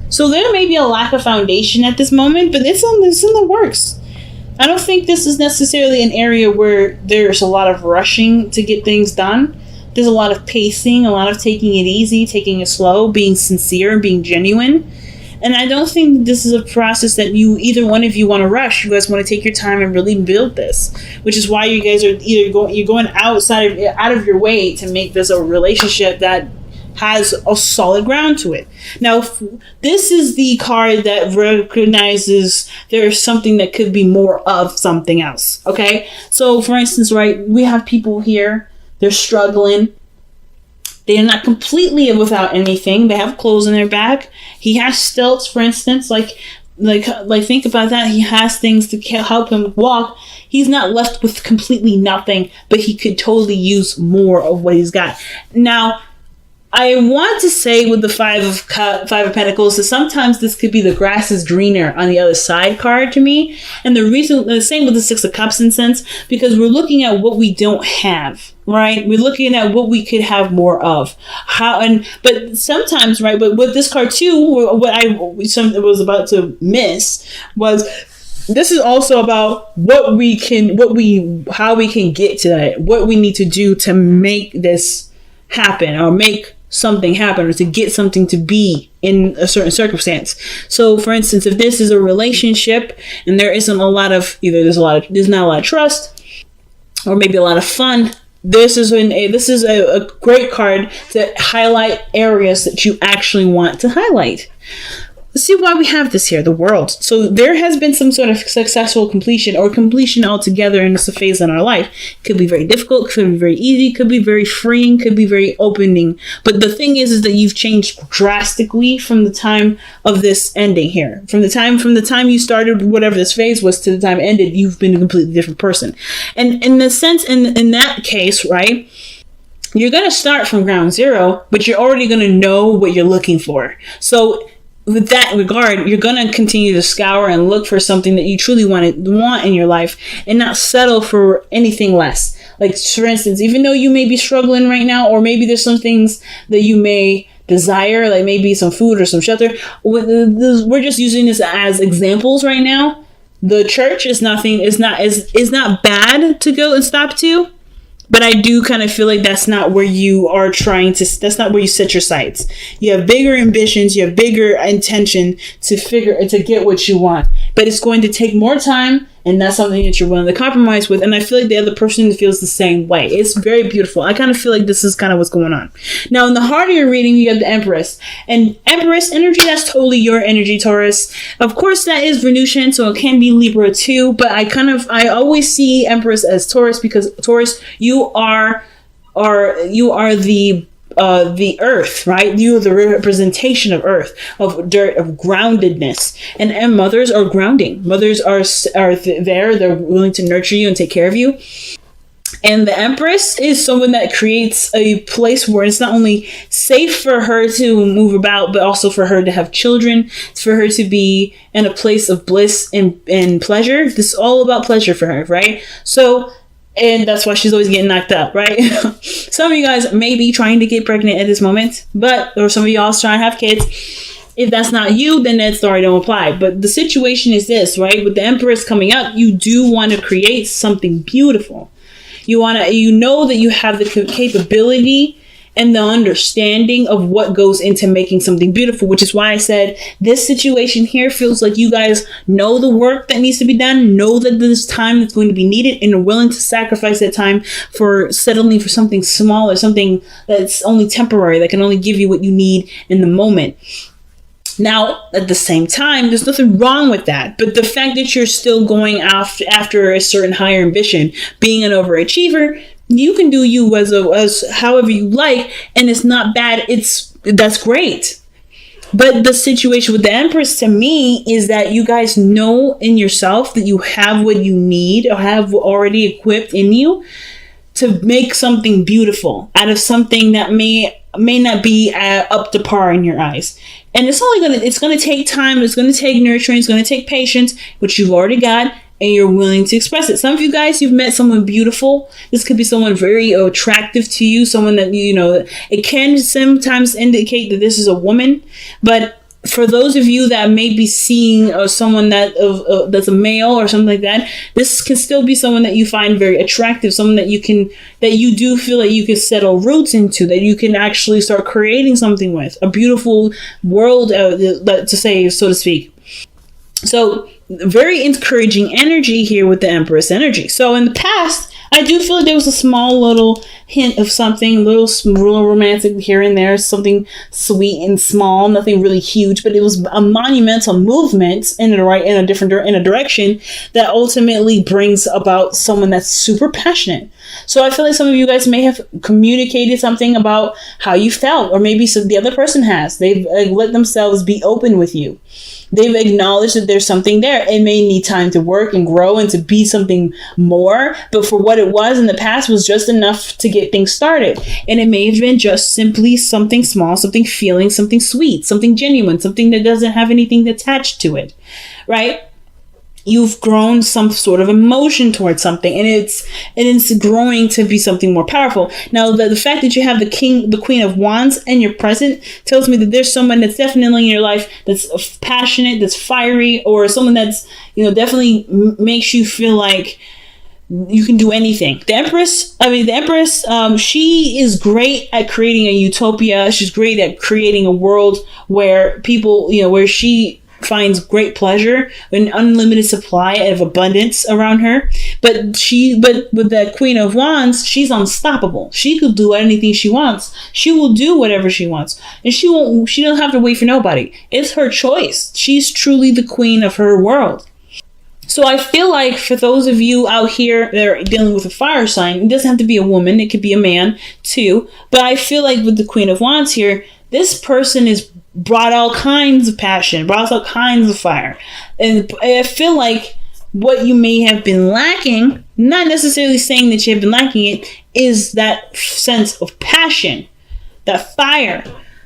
So there may be a lack of foundation at this moment, but it's in the works. I don't think this is necessarily an area where there's a lot of rushing to get things done. There's a lot of pacing, a lot of taking it easy, taking it slow, being sincere, and being genuine. And I don't think this is a process that either one of you want to rush. You guys want to take your time and really build this, which is why you guys are you're going out of your way to make this a relationship that has a solid ground to it. Now, this is the card that recognizes there's something that could be more of something else. Okay, so for instance, right, we have people here. They're struggling. They're not completely without anything. They have clothes in their back. He has stilts, for instance. Like think about that. He has things to help him walk. He's not left with completely nothing, but he could totally use more of what he's got. Now, I want to say with the Five of Pentacles that sometimes this could be the grass is greener on the other side card to me. And the same with the Six of Cups in sense, because we're looking at what we don't have, right? We're looking at what we could have more of. But sometimes, right, but with this card too, what I was about to miss was this is also about how we can get to that, what we need to do to make this happen or make something happen or to get something to be in a certain circumstance. So for instance, if this is a relationship and there isn't a lot of there's not a lot of trust or maybe a lot of fun, this is a great card to highlight areas that you actually want to highlight. Let's see why we have this here, the World. So there has been some sort of successful completion or completion altogether in this phase in our life. It could be very difficult, could be very easy, could be very freeing, could be very opening. But the thing is that you've changed drastically from the time of this ending here. From the time you started whatever this phase was to the time it ended, you've been a completely different person. And in the sense, in that case, right, you're going to start from ground zero, but you're already going to know what you're looking for. So with that regard, you're going to continue to scour and look for something that you truly want in your life and not settle for anything less. Like, for instance, even though you may be struggling right now, or maybe there's some things that you may desire, like maybe some food or some shelter. We're just using this as examples right now. The church is not bad to go and stop to. But I do kind of feel like that's not where you are that's not where you set your sights. You have bigger ambitions, you have bigger intention to get what you want. But it's going to take more time, and that's something that you're willing to compromise with. And I feel like the other person feels the same way. It's very beautiful. I kind of feel like this is kind of what's going on. Now, in the heart of your reading, you have the Empress. And Empress energy, that's totally your energy, Taurus. Of course, that is Venusian, so it can be Libra too. But I always see Empress as Taurus, because Taurus, you are the earth, right? You are the representation of earth, of dirt, of groundedness. And mothers are grounding. Mothers are there. They're willing to nurture you and take care of you. And the Empress is someone that creates a place where it's not only safe for her to move about, but also for her to have children. It's for her to be in a place of bliss and pleasure. This is all about pleasure for her, right? So, and that's why she's always getting knocked up, right? Some of you guys may be trying to get pregnant at this moment, or some of y'all trying to have kids. If that's not you, then that story don't apply. But the situation is this, right? With the Empress coming up, you do want to create something beautiful. You know that you have the capability and the understanding of what goes into making something beautiful, which is why I said this situation here feels like you guys know the work that needs to be done, know that there's time that's going to be needed, and are willing to sacrifice that time for settling for something small or something that's only temporary, that can only give you what you need in the moment. Now, at the same time, there's nothing wrong with that. But the fact that you're still going after a certain higher ambition, being an overachiever, you can do you as however you like, and it's not bad. That's great. But the situation with the Empress to me is that you guys know in yourself that you have what you need or have already equipped in you to make something beautiful out of something that may not be up to par in your eyes. And it's going to take time. It's going to take nurturing. It's going to take patience, which you've already got, and you're willing to express it. Some of you guys, you've met someone beautiful. This could be someone very attractive to you, someone that, it can sometimes indicate that this is a woman. But for those of you that may be seeing someone that's a male or something like that, this can still be someone that you find very attractive, someone that you do feel that you can settle roots into, that you can actually start creating something with, a beautiful world, to say, so to speak. So very encouraging energy here with the Empress energy. So in the past, I do feel like there was a small little hint of something, a little romantic here and there, something sweet and small, nothing really huge, but it was a monumental movement in a direction that ultimately brings about someone that's super passionate. So I feel like some of you guys may have communicated something about how you felt, or maybe the other person has. They've let themselves be open with you. They've acknowledged that there's something there. It may need time to work and grow and to be something more, but for what it was in the past was just enough to get things started. And it may have been just simply something small, something feeling, something sweet, something genuine, something that doesn't have anything attached to it, right? You've grown some sort of emotion towards something, and it's growing to be something more powerful. Now, the fact that you have the Queen of Wands in your present tells me that there's someone that's definitely in your life that's passionate, that's fiery, or someone that's, definitely makes you feel like you can do anything. The Empress, she is great at creating a utopia. She's great at creating a world where people, where she finds great pleasure, an unlimited supply of abundance around her. But with the Queen of Wands, she's unstoppable. She could do anything she wants. She will do whatever she wants, and she don't have to wait for nobody. It's her choice. She's truly the queen of her world. So I feel like for those of you out here that are dealing with a fire sign, it doesn't have to be a woman, it could be a man too. But I feel like with the Queen of Wands here, this person is brought all kinds of passion, brought all kinds of fire. And I feel like what you may have been lacking, not necessarily saying that you have been lacking it, is that sense of passion, that fire.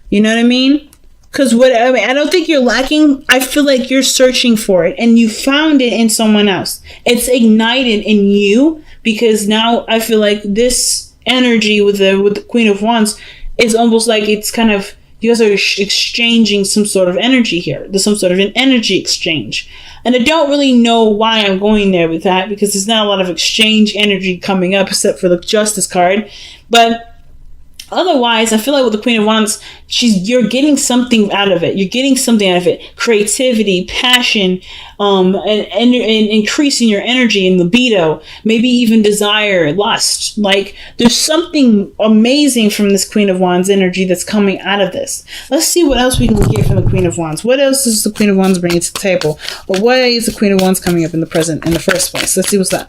You know what I mean? Because I don't think you're lacking. I feel like you're searching for it, and you found it in someone else. It's ignited in you, because now I feel like this energy with the Queen of Wands is almost like it's kind of, you guys are exchanging some sort of energy here. There's some sort of an energy exchange. And I don't really know why I'm going there with that, because there's not a lot of exchange energy coming up except for the Justice card. But otherwise, I feel like with the Queen of Wands, you're getting something out of it. You're getting something out of it. Creativity, passion, and increasing your energy and libido. Maybe even desire, lust. Like, there's something amazing from this Queen of Wands energy that's coming out of this. Let's see what else we can get from the Queen of Wands. What else is the Queen of Wands bringing to the table? Or why is the Queen of Wands coming up in the present in the first place? Let's see what's that.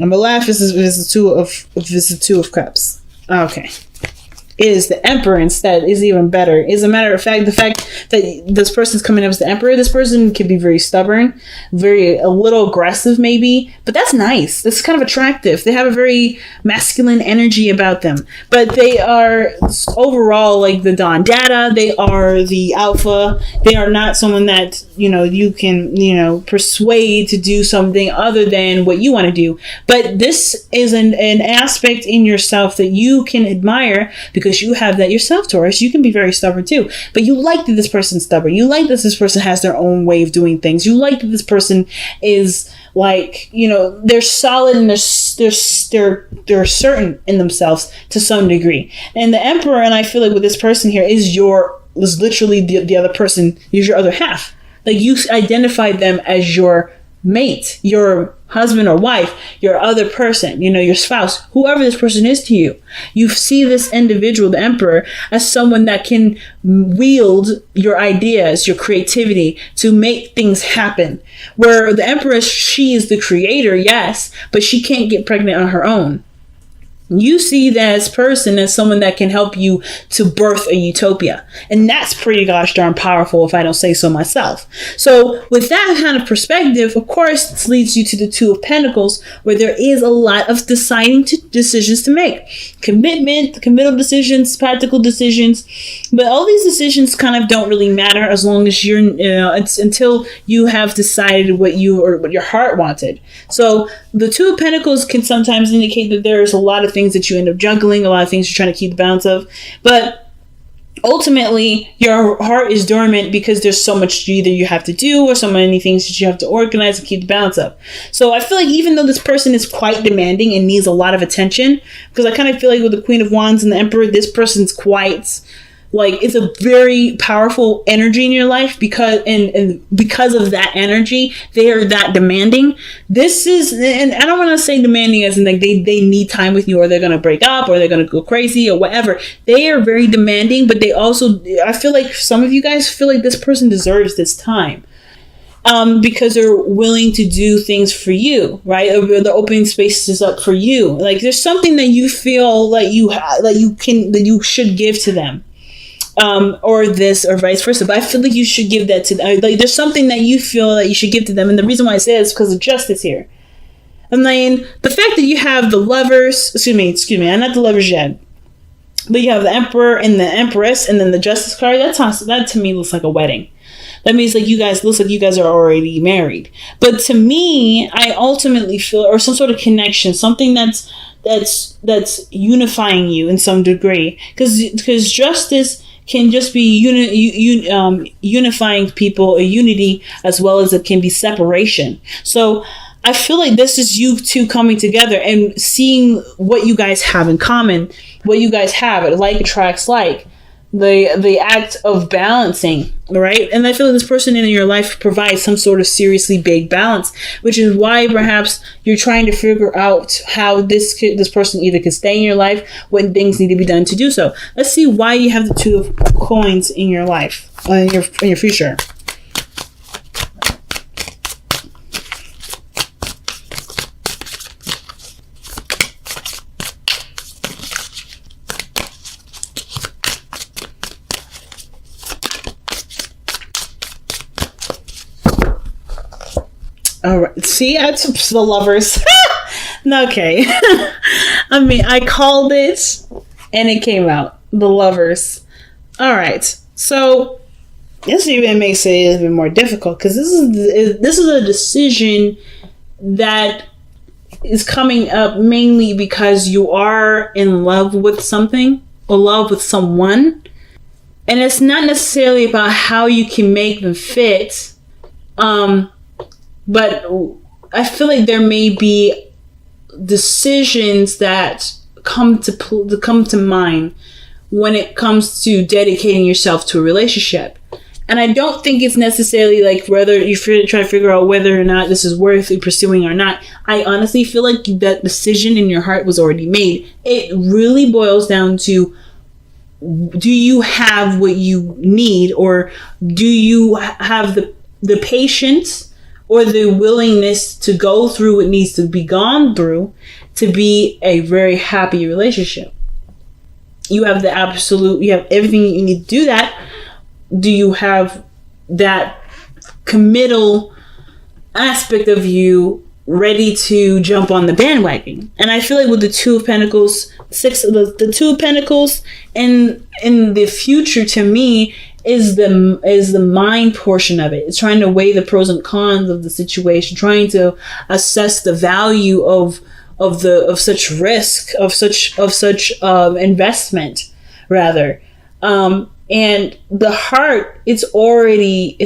On the left is the Two of Cups. Okay. It is the Emperor instead is even better. As a matter of fact, the fact that this person's coming up as the Emperor, this person can be very stubborn, a little aggressive maybe, but that's nice. That's kind of attractive. They have a very masculine energy about them, but they are overall like the Don Dada. They are the alpha. They are not someone that, you can, persuade to do something other than what you want to do. But this is an aspect in yourself that you can admire, because you have that yourself, Taurus. You can be very stubborn too, but you like that this person's stubborn. You like that this person has their own way of doing things. You like that this person is like, they're solid and they're certain in themselves to some degree. And the Emperor, and I feel like with this person here, is literally the other person, is your other half. Like, you identified them as your mate, your husband or wife, your other person, your spouse, whoever this person is to you. You see this individual, the Emperor, as someone that can wield your ideas, your creativity to make things happen. Where the Empress, she is the creator, yes, but she can't get pregnant on her own. You see this person as someone that can help you to birth a utopia. And that's pretty gosh darn powerful, if I don't say so myself. So with that kind of perspective, of course, this leads you to the Two of Pentacles, where there is a lot of decisions to make. Committal decisions, practical decisions. But all these decisions kind of don't really matter as long as it's until you have decided what your heart wanted. So the Two of Pentacles can sometimes indicate that there is a lot of things that you end up juggling, a lot of things you're trying to keep the balance of. But ultimately your heart is dormant because there's so much either you have to do or so many things that you have to organize and keep the balance up. So I feel like even though this person is quite demanding and needs a lot of attention, because I kind of feel like with the Queen of Wands and the Emperor, this person's quite like, it's a very powerful energy in your life because and because of that energy, they are that demanding. This is, and I don't want to say demanding as in like they need time with you, or they're going to break up, or they're going to go crazy, or whatever. They are very demanding, but they also, I feel like some of you guys feel like this person deserves this time. Because they're willing to do things for you, right? They're opening spaces up for you. Like there's something that you feel like that you should give to them. Or this, or vice versa. But I feel like you should give that to them. Like there's something that you feel that you should give to them. And the reason why I say it is because of justice here. And then the fact that you have the lovers, excuse me, I'm not the lovers yet. But you have the Emperor and the Empress and then the Justice card. That to me looks like a wedding. That means like looks like you guys are already married. But to me, I ultimately feel, or some sort of connection, something that's unifying you in some degree. Because justice can just be unifying people, a unity, as well as it can be separation. So I feel like this is you two coming together and seeing what you guys have in common, what you guys have, like attracts like. The act of balancing, right? And I feel like this person in your life provides some sort of seriously big balance, which is why perhaps you're trying to figure out how this person either could stay in your life, what things need to be done to do so. Let's see why you have the Two of Coins in your life, in your future. All right. See, I took the Lovers. Okay. I mean, I called it and it came out. The Lovers. All right. So this even makes it even more difficult because this is a decision that is coming up mainly because you are in love with something or love with someone. And it's not necessarily about how you can make them fit. But I feel like there may be decisions that come to mind when it comes to dedicating yourself to a relationship. And I don't think it's necessarily like whether you try to figure out whether or not this is worth pursuing or not. I honestly feel like that decision in your heart was already made. It really boils down to, do you have what you need, or do you have the patience or the willingness to go through what needs to be gone through to be a very happy relationship? You have you have everything you need to do that. Do you have that committal aspect of you ready to jump on the bandwagon? And I feel like with the Two of Pentacles, the Two of Pentacles in the future, to me, is the mind portion of it. It's trying to weigh the pros and cons of the situation, trying to assess the value of such risk, of such investment, rather. And the heart, it's already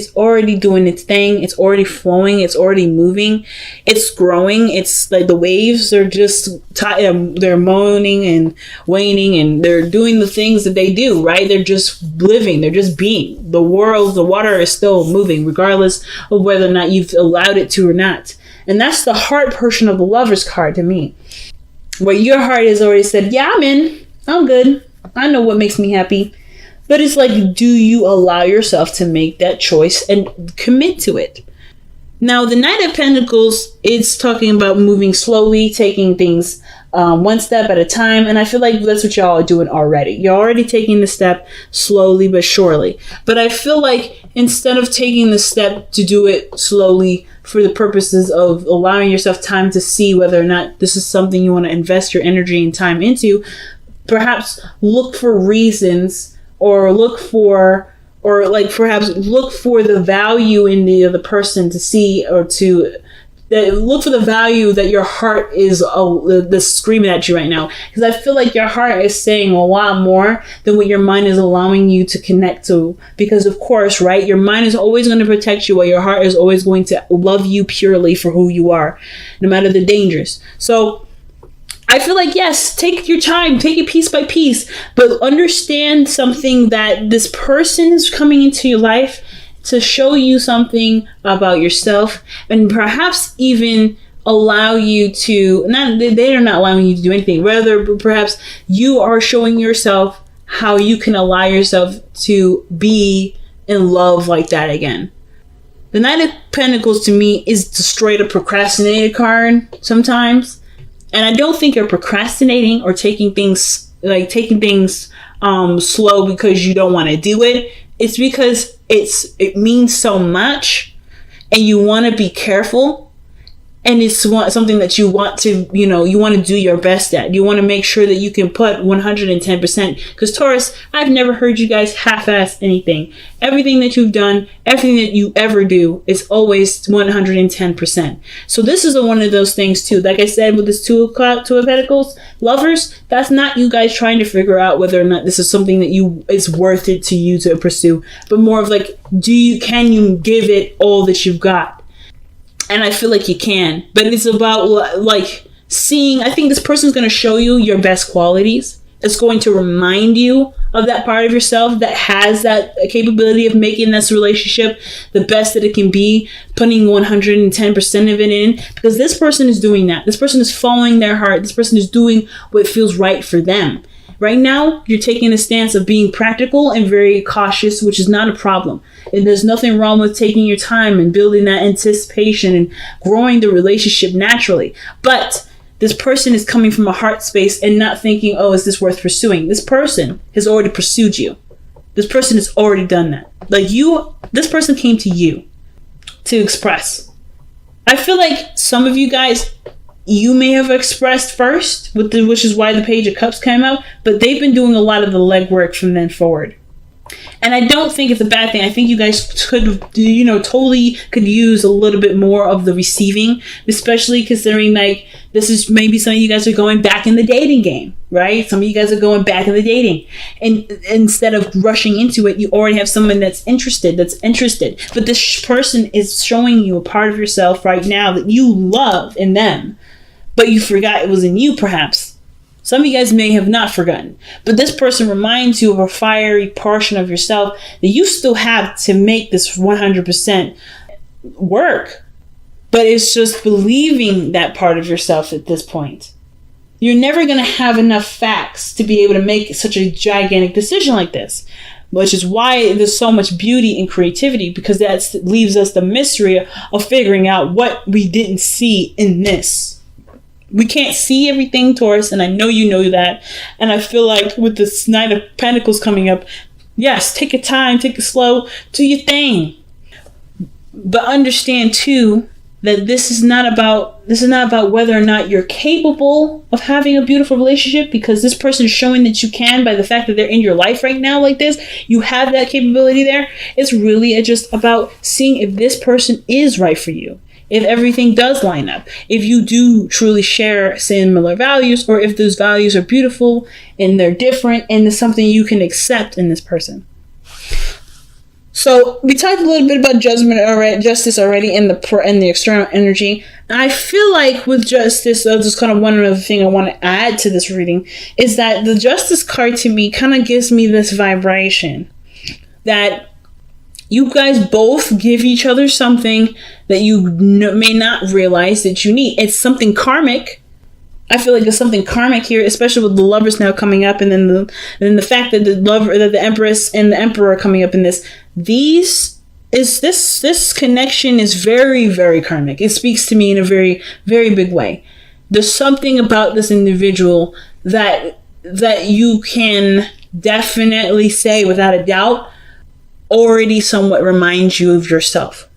doing its thing. It's already flowing. It's already moving. It's growing. It's like the waves are just they're moaning and waning, and they're doing the things that they do, right? They're just living. They're just being. The water is still moving, regardless of whether or not you've allowed it to or not. And that's the heart portion of the Lover's card to me, where your heart has already said, yeah, I'm in. I'm good. I know what makes me happy. But it's like, do you allow yourself to make that choice and commit to it? Now, the Knight of Pentacles, it's talking about moving slowly, taking things one step at a time. And I feel like that's what y'all are doing already. You're already taking the step slowly but surely. But I feel like instead of taking the step to do it slowly for the purposes of allowing yourself time to see whether or not this is something you want to invest your energy and time into, perhaps look for reasons, or perhaps look for the value in the other person to see, or to look for the value that your heart is screaming at you right now. Because I feel like your heart is saying a lot more than what your mind is allowing you to connect to. Because of course, right, your mind is always going to protect you, while your heart is always going to love you purely for who you are, no matter the dangers. So I feel like, yes, take your time, take it piece by piece, but understand something, that this person is coming into your life to show you something about yourself, and perhaps even allow you to, they are not allowing you to do anything. Rather, perhaps you are showing yourself how you can allow yourself to be in love like that again. The Knight of Pentacles to me is the straight up procrastinated card sometimes. And I don't think you're procrastinating or taking things slow because you don't want to do it. It's because it means so much, and you want to be careful, and it's something that you want to, you want to do your best at. You want to make sure that you can put 110%. Because Taurus, I've never heard you guys half-ass anything. Everything that you've done, everything that you ever do is always 110%. So this is one of those things too. Like I said, with this Two of Pentacles, lovers, that's not you guys trying to figure out whether or not this is something that is worth it to you to pursue, but more of like, can you give it all that you've got? And I feel like you can, but it's about like seeing, I think this person's going to show you your best qualities. It's going to remind you of that part of yourself that has that capability of making this relationship the best that it can be, putting 110% of it in, because this person is doing that. This person is following their heart. This person is doing what feels right for them. Right now, you're taking a stance of being practical and very cautious, which is not a problem. And there's nothing wrong with taking your time and building that anticipation and growing the relationship naturally. But this person is coming from a heart space and not thinking, oh, is this worth pursuing? This person has already pursued you. This person has already done that. This person came to you to express. I feel like some of you guys, you may have expressed first, which is why the Page of Cups came out, but they've been doing a lot of the legwork from then forward. And I don't think it's a bad thing. I think you guys could, totally could use a little bit more of the receiving, especially considering like this is maybe some of you guys are going back in the dating game, right? Some of you guys are going back in the dating, and instead of rushing into it, you already have someone that's interested. But this person is showing you a part of yourself right now that you love in them, but you forgot it was in you, perhaps. Some of you guys may have not forgotten, but this person reminds you of a fiery portion of yourself that you still have to make this 100% work. But it's just believing that part of yourself at this point. You're never going to have enough facts to be able to make such a gigantic decision like this, which is why there's so much beauty and creativity, because that leaves us the mystery of figuring out what we didn't see in this. We can't see everything, Taurus, and I know you know that. And I feel like with this Knight of Pentacles coming up, yes, take your time, take it slow, do your thing. But understand too that this is not about whether or not you're capable of having a beautiful relationship, because this person is showing that you can by the fact that they're in your life right now like this. You have that capability there. It's really just about seeing if this person is right for you. If everything does line up, if you do truly share similar values, or if those values are beautiful and they're different and it's something you can accept in this person. So we talked a little bit about justice already in the external energy. And I feel like with justice, just kind of one other thing I want to add to this reading is that the justice card to me kind of gives me this vibration that you guys both give each other something that you may not realize that you need. It's something karmic. I feel like there's something karmic here, especially with the Lovers now coming up, and then the fact that the Empress and the Emperor are coming up in this. This connection is very, very karmic. It speaks to me in a very, very big way. There's something about this individual that you can definitely say without a doubt already somewhat reminds you of yourself.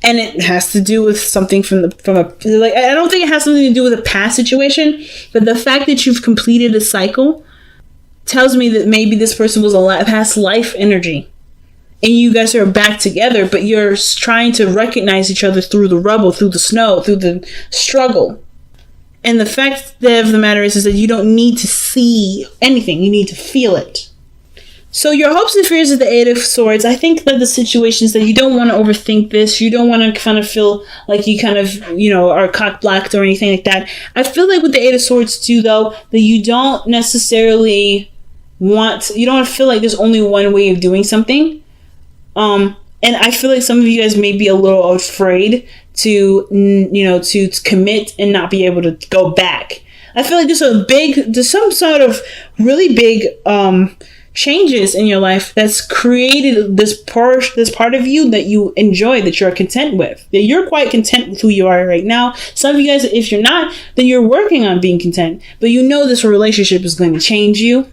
And it has to do with something I don't think it has something to do with a past situation, but the fact that you've completed a cycle tells me that maybe this person was a past life energy. and you guys are back together, but you're trying to recognize each other through the rubble, through the snow, through the struggle. And the fact of the matter is that you don't need to see anything. You need to feel it. So your hopes and fears of the Eight of Swords, I think that the situation is that you don't want to overthink this. You don't want to kind of feel like you kind of, are cock-blocked or anything like that. I feel like with the Eight of Swords too, though, that you don't necessarily you don't feel like there's only one way of doing something. And I feel like some of you guys may be a little afraid to commit and not be able to go back. I feel like there's some sort of really big changes in your life that's created this part of you that you enjoy, that you're content with, that you're quite content with who you are right now. Some of you guys, if you're not, then you're working on being content, but this relationship is going to change you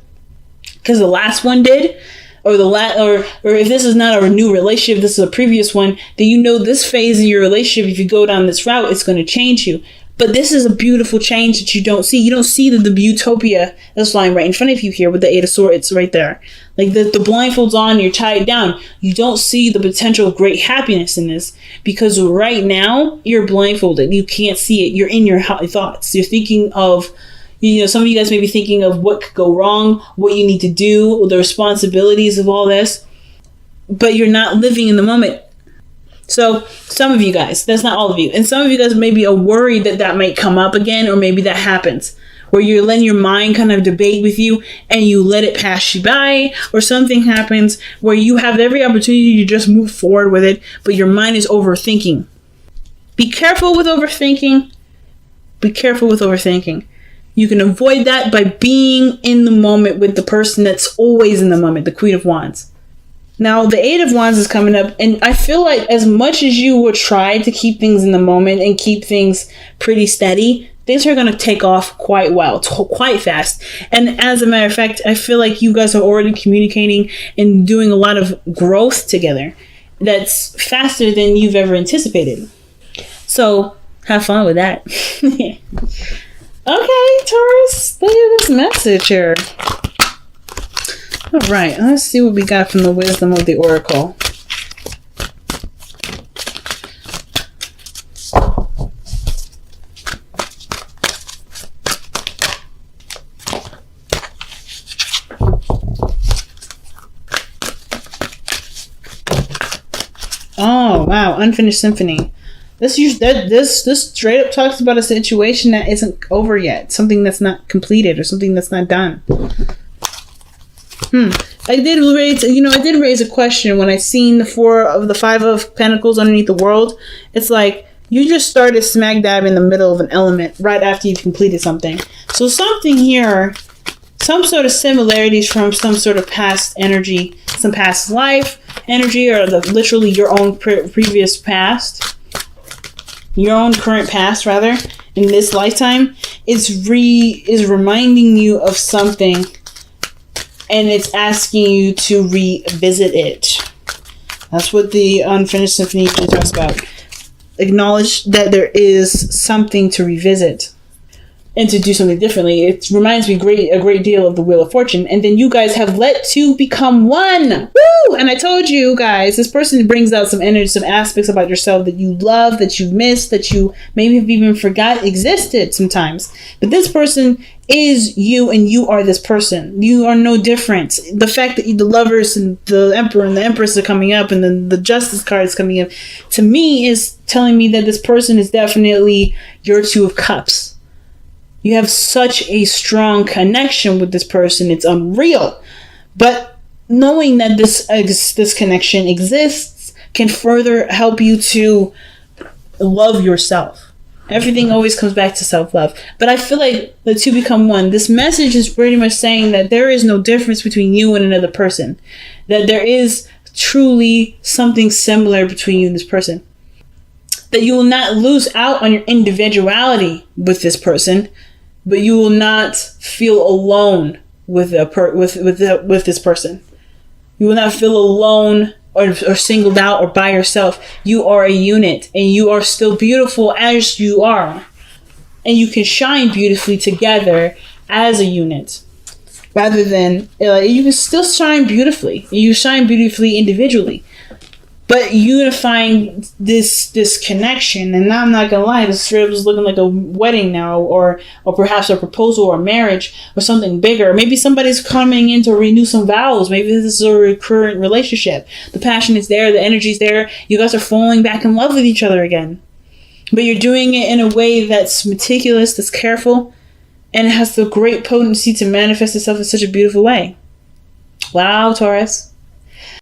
because the last one did. Or if this is not a new relationship, this is a previous one, then this phase of your relationship, if you go down this route, it's going to change you. But this is a beautiful change that you don't see. You don't see the utopia that's lying right in front of you here with the Eight of Swords. It's right there. Like the blindfolds on, you're tied down. You don't see the potential of great happiness in this because right now you're blindfolded. You can't see it. You're in your thoughts. You're thinking of, some of you guys may be thinking of what could go wrong, what you need to do, the responsibilities of all this, but you're not living in the moment. So some of you guys, that's not all of you, and some of you guys may be worried that might come up again, or maybe that happens, where you're letting your mind kind of debate with you and you let it pass you by, or something happens where you have every opportunity to just move forward with it, but your mind is overthinking. Be careful with overthinking. Be careful with overthinking. You can avoid that by being in the moment with the person that's always in the moment, the Queen of Wands. Now, the Eight of Wands is coming up, and I feel like as much as you would try to keep things in the moment and keep things pretty steady, things are going to take off quite fast. And as a matter of fact, I feel like you guys are already communicating and doing a lot of growth together that's faster than you've ever anticipated. So, have fun with that. Okay, Taurus, look at this message here. All right, let's see what we got from the wisdom of the Oracle. Oh, wow, Unfinished Symphony. This straight up talks about a situation that isn't over yet, something that's not completed or something that's not done. I did raise a question when I seen the Five of Pentacles underneath the World. It's like you just started smack dab in the middle of an element right after you've completed something. So something here, some sort of similarities from some sort of past energy, some past life energy, or literally your own previous past. Your own current past, rather, in this lifetime, is reminding you of something, and it's asking you to revisit it. That's what the Unfinished Symphony talks about. Acknowledge that there is something to revisit and to do something differently. It reminds me a great deal of the Wheel of Fortune. And then you guys have let two become one. Woo! And I told you guys, this person brings out some energy, some aspects about yourself that you love, that you missed, that you maybe have even forgot existed sometimes. But this person is you, and you are this person. You are no different. The fact that the Lovers and the Emperor and the Empress are coming up, and then the Justice card is coming up, to me is telling me that this person is definitely your Two of Cups. You have such a strong connection with this person. It's unreal. But knowing that this connection exists can further help you to love yourself. Everything always comes back to self-love. But I feel like the two become one. This message is pretty much saying that there is no difference between you and another person. That there is truly something similar between you and this person. That you will not lose out on your individuality with this person, but you will not feel alone with this person. You will not feel alone or singled out or by yourself. You are a unit, and you are still beautiful as you are. And you can shine beautifully together as a unit. rather than you can still shine beautifully. You shine beautifully individually, but unifying this connection. And now I'm not gonna lie, this trip is looking like a wedding now, or perhaps a proposal or a marriage or something bigger. Maybe somebody's coming in to renew some vows. Maybe this is a recurrent relationship. The passion is there, the energy's there. You guys are falling back in love with each other again, but you're doing it in a way that's meticulous, that's careful, and it has the great potency to manifest itself in such a beautiful way. Wow, Taurus.